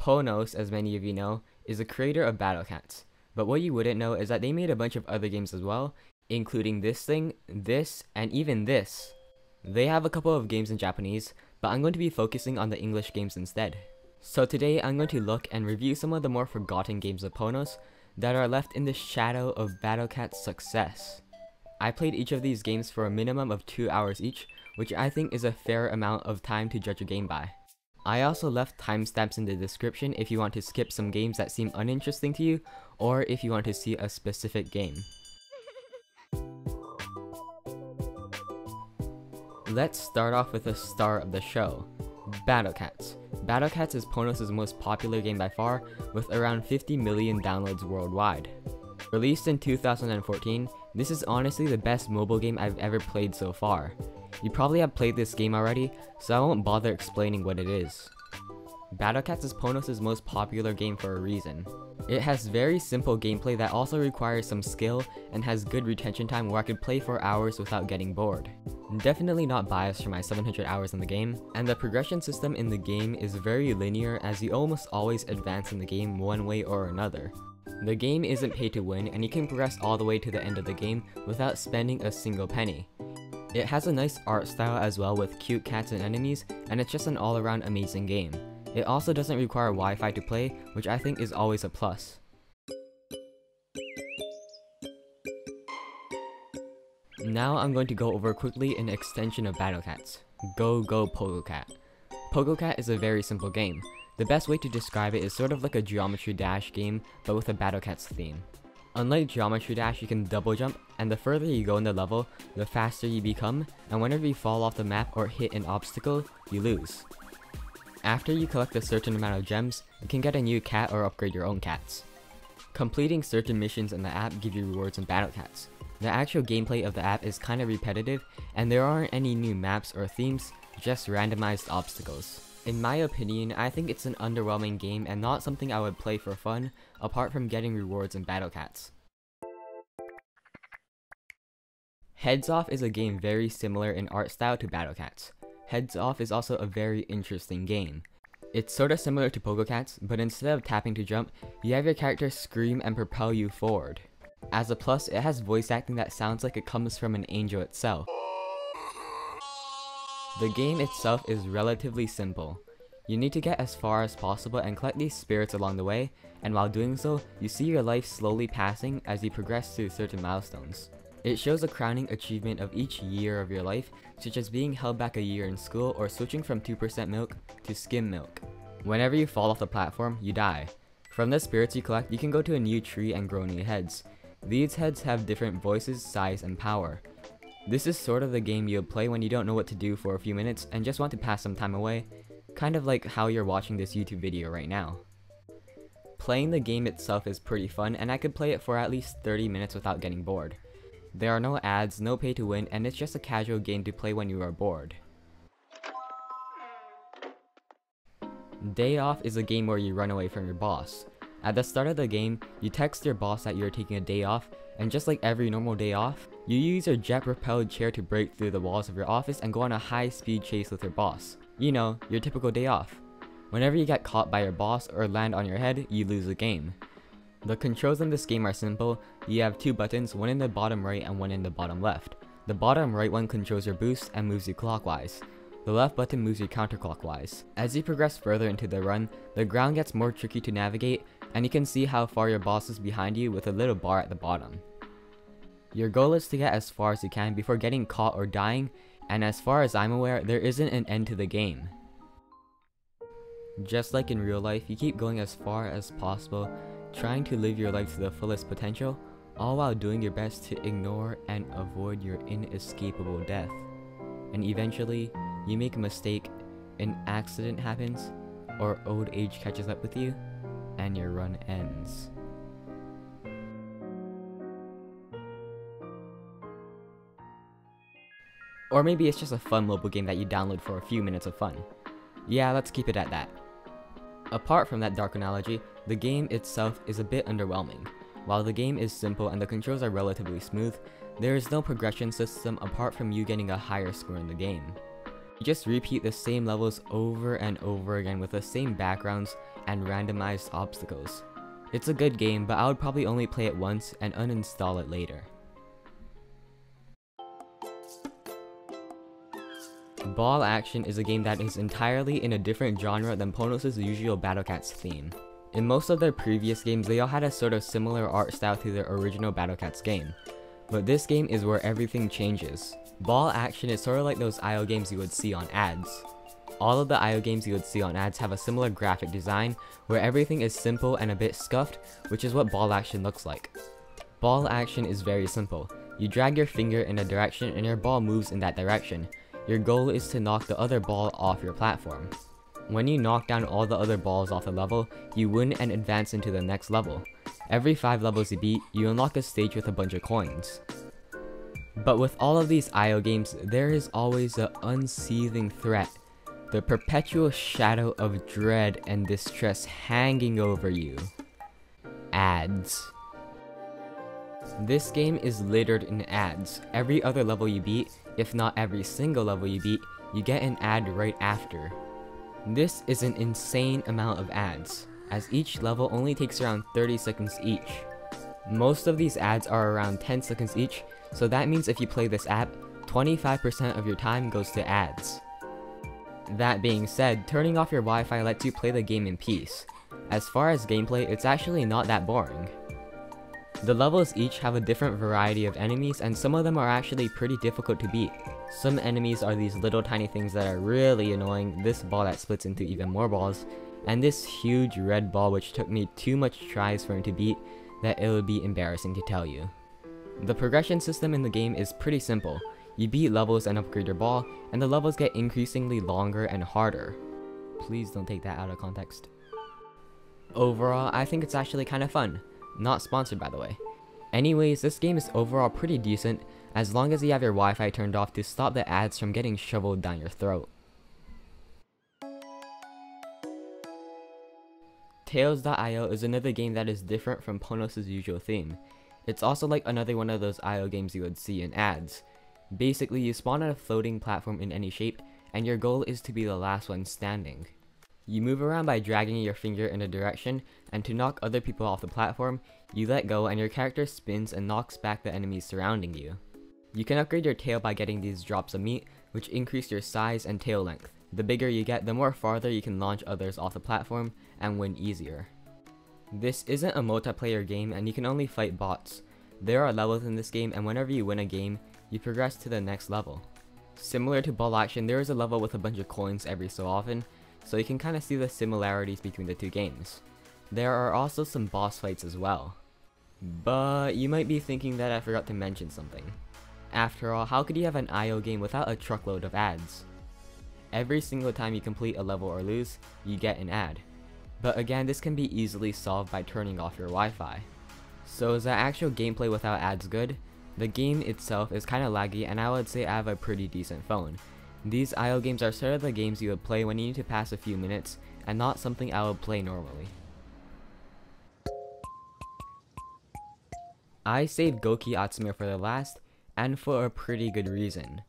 PONOS, as many of you know, is a creator of Battle Cats, but what you wouldn't know is that they made a bunch of other games as well, including this thing, this, and even this. They have a couple of games in Japanese, but I'm going to be focusing on the English games instead. So today I'm going to look and review some of the more forgotten games of PONOS that are left in the shadow of Battle Cat's success. I played each of these games for a minimum of 2 hours each, which I think is a fair amount of time to judge a game by. I also left timestamps in the description if you want to skip some games that seem uninteresting to you, or if you want to see a specific game. Let's start off with the star of the show, Battle Cats. Battle Cats is PONOS' most popular game by far, with around 50 million downloads worldwide. Released in 2014, this is honestly the best mobile game I've ever played so far. You probably have played this game already, so I won't bother explaining what it is. Battle Cats is PONOS' most popular game for a reason. It has very simple gameplay that also requires some skill and has good retention time where I could play for hours without getting bored. Definitely not biased for my 700 hours in the game, and the progression system in the game is very linear as you almost always advance in the game one way or another. The game isn't pay to win and you can progress all the way to the end of the game without spending a single penny. It has a nice art style as well with cute cats and enemies, and it's just an all-around amazing game. It also doesn't require Wi-Fi to play, which I think is always a plus. Now I'm going to go over quickly an extension of Battle Cats, Go Go Pogo Cat. Pogo Cat is a very simple game. The best way to describe it is sort of like a Geometry Dash game, but with a Battle Cats theme. Unlike Geometry Dash, you can double jump, and the further you go in the level, the faster you become, and whenever you fall off the map or hit an obstacle, you lose. After you collect a certain amount of gems, you can get a new cat or upgrade your own cats. Completing certain missions in the app give you rewards in Battle Cats. The actual gameplay of the app is kinda repetitive, and there aren't any new maps or themes, just randomized obstacles. In my opinion, I think it's an underwhelming game and not something I would play for fun, apart from getting rewards in Battle Cats. Heads Off is a game very similar in art style to Battle Cats. Heads Off is also a very interesting game. It's sorta similar to Pogo Cats, but instead of tapping to jump, you have your character scream and propel you forward. As a plus, it has voice acting that sounds like it comes from an angel itself. The game itself is relatively simple. You need to get as far as possible and collect these spirits along the way, and while doing so, you see your life slowly passing as you progress through certain milestones. It shows a crowning achievement of each year of your life, such as being held back a year in school or switching from 2% milk to skim milk. Whenever you fall off the platform, you die. From the spirits you collect, you can go to a new tree and grow new heads. These heads have different voices, size, and power. This is sort of the game you'll play when you don't know what to do for a few minutes and just want to pass some time away, kind of like how you're watching this YouTube video right now. Playing the game itself is pretty fun, and I could play it for at least 30 minutes without getting bored. There are no ads, no pay to win, and it's just a casual game to play when you are bored. Day Off is a game where you run away from your boss. At the start of the game, you text your boss that you're taking a day off, and just like every normal day off, you use your jet-propelled chair to break through the walls of your office and go on a high-speed chase with your boss. You know, your typical day off. Whenever you get caught by your boss or land on your head, you lose the game. The controls in this game are simple. You have two buttons, one in the bottom right and one in the bottom left. The bottom right one controls your boost and moves you clockwise. The left button moves you counterclockwise. As you progress further into the run, the ground gets more tricky to navigate, and you can see how far your boss is behind you with a little bar at the bottom. Your goal is to get as far as you can before getting caught or dying, and as far as I'm aware, there isn't an end to the game. Just like in real life, you keep going as far as possible, trying to live your life to the fullest potential, all while doing your best to ignore and avoid your inescapable death. And eventually, you make a mistake, an accident happens, or old age catches up with you, and your run ends. Or maybe it's just a fun mobile game that you download for a few minutes of fun. Yeah, let's keep it at that. Apart from that dark analogy, the game itself is a bit underwhelming. While the game is simple and the controls are relatively smooth, there is no progression system apart from you getting a higher score in the game. You just repeat the same levels over and over again with the same backgrounds, and randomized obstacles. It's a good game, but I would probably only play it once and uninstall it later. Ball Action is a game that is entirely in a different genre than PONOS' usual Battle Cats theme. In most of their previous games, they all had a sort of similar art style to their original Battle Cats game. But this game is where everything changes. Ball Action is sort of like those IO games you would see on ads. All of the IO games you would see on ads have a similar graphic design, where everything is simple and a bit scuffed, which is what Ball Action looks like. Ball Action is very simple. You drag your finger in a direction and your ball moves in that direction. Your goal is to knock the other ball off your platform. When you knock down all the other balls off the level, you win and advance into the next level. Every 5 levels you beat, you unlock a stage with a bunch of coins. But with all of these IO games, there is always an unseething threat, the perpetual shadow of dread and distress hanging over you. Ads. This game is littered in ads. Every other level you beat, if not every single level you beat, you get an ad right after. This is an insane amount of ads, as each level only takes around 30 seconds each. Most of these ads are around 10 seconds each, so that means if you play this app, 25% of your time goes to ads. That being said, turning off your Wi-Fi lets you play the game in peace. As far as gameplay, it's actually not that boring. The levels each have a different variety of enemies, and some of them are actually pretty difficult to beat. Some enemies are these little tiny things that are really annoying, this ball that splits into even more balls, and this huge red ball which took me too much tries for him to beat that it would be embarrassing to tell you. The progression system in the game is pretty simple. You beat levels and upgrade your ball, and the levels get increasingly longer and harder. Please don't take that out of context. Overall, I think it's actually kind of fun. Not sponsored, by the way. Anyways, this game is overall pretty decent, as long as you have your Wi-Fi turned off to stop the ads from getting shoveled down your throat. Tails.io is another game that is different from PONOS' usual theme. It's also like another one of those IO games you would see in ads. Basically, you spawn on a floating platform in any shape, and your goal is to be the last one standing. You move around by dragging your finger in a direction, and to knock other people off the platform, you let go and your character spins and knocks back the enemies surrounding you. You can upgrade your tail by getting these drops of meat, which increase your size and tail length. The bigger you get, the more farther you can launch others off the platform and win easier. This isn't a multiplayer game and you can only fight bots. There are levels in this game, and whenever you win a game, you progress to the next level. Similar to Ball Action, there is a level with a bunch of coins every so often, so you can kind of see the similarities between the two games. There are also some boss fights as well. But you might be thinking that I forgot to mention something. After all, how could you have an IO game without a truckload of ads? Every single time you complete a level or lose, you get an ad. But again, this can be easily solved by turning off your Wi-Fi. So is the actual gameplay without ads good? The game itself is kinda laggy, and I would say I have a pretty decent phone. These IO games are sort of the games you would play when you need to pass a few minutes, and not something I would play normally. I saved Goki Atsume for the last, and for a pretty good reason.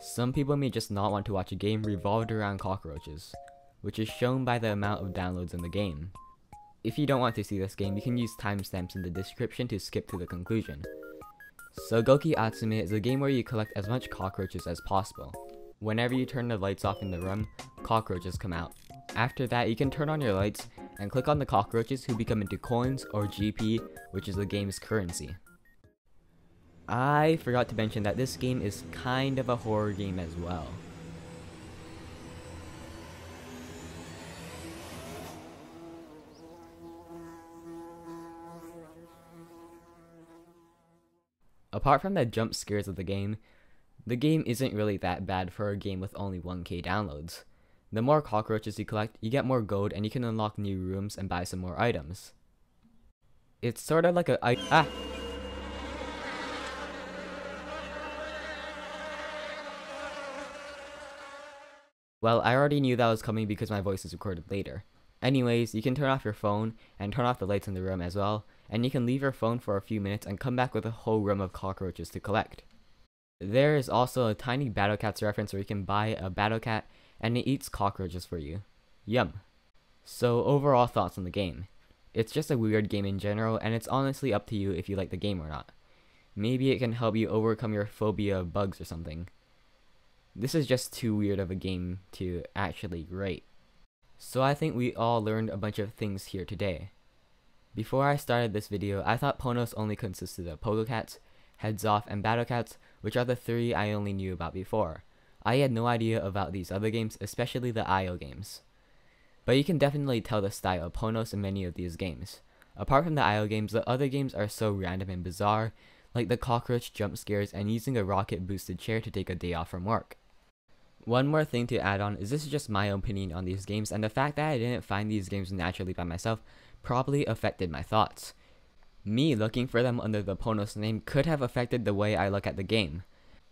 Some people may just not want to watch a game revolved around cockroaches, which is shown by the amount of downloads in the game. If you don't want to see this game, you can use timestamps in the description to skip to the conclusion. So Goki Atsume is a game where you collect as much cockroaches as possible. Whenever you turn the lights off in the room, cockroaches come out. After that, you can turn on your lights and click on the cockroaches who become into coins or GP, which is the game's currency. I forgot to mention that this game is kind of a horror game as well. Apart from the jump scares of the game isn't really that bad for a game with only 1k downloads. The more cockroaches you collect, you get more gold and you can unlock new rooms and buy some more items. It's sort of like a Well, I already knew that was coming because my voice is recorded later. Anyways, you can turn off your phone and turn off the lights in the room as well, and you can leave your phone for a few minutes and come back with a whole room of cockroaches to collect. There is also a tiny Battle Cats reference where you can buy a Battle Cat and it eats cockroaches for you. Yum. So overall thoughts on the game. It's just a weird game in general, and it's honestly up to you if you like the game or not. Maybe it can help you overcome your phobia of bugs or something. This is just too weird of a game to actually rate. So I think we all learned a bunch of things here today. Before I started this video, I thought PONOS only consisted of Pogo Cats, Heads Off, and Battle Cats, which are the 3 I only knew about before. I had no idea about these other games, especially the IO games. But you can definitely tell the style of PONOS in many of these games. Apart from the IO games, the other games are so random and bizarre, like the cockroach jump scares and using a rocket boosted chair to take a day off from work. One more thing to add on is this is just my opinion on these games, and the fact that I didn't find these games naturally by myself probably affected my thoughts. Me looking for them under the PONOS name could have affected the way I look at the game.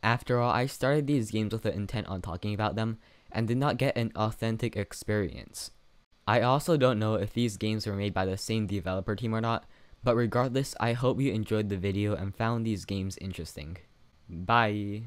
After all, I started these games with the intent on talking about them, and did not get an authentic experience. I also don't know if these games were made by the same developer team or not, but regardless, I hope you enjoyed the video and found these games interesting. Bye!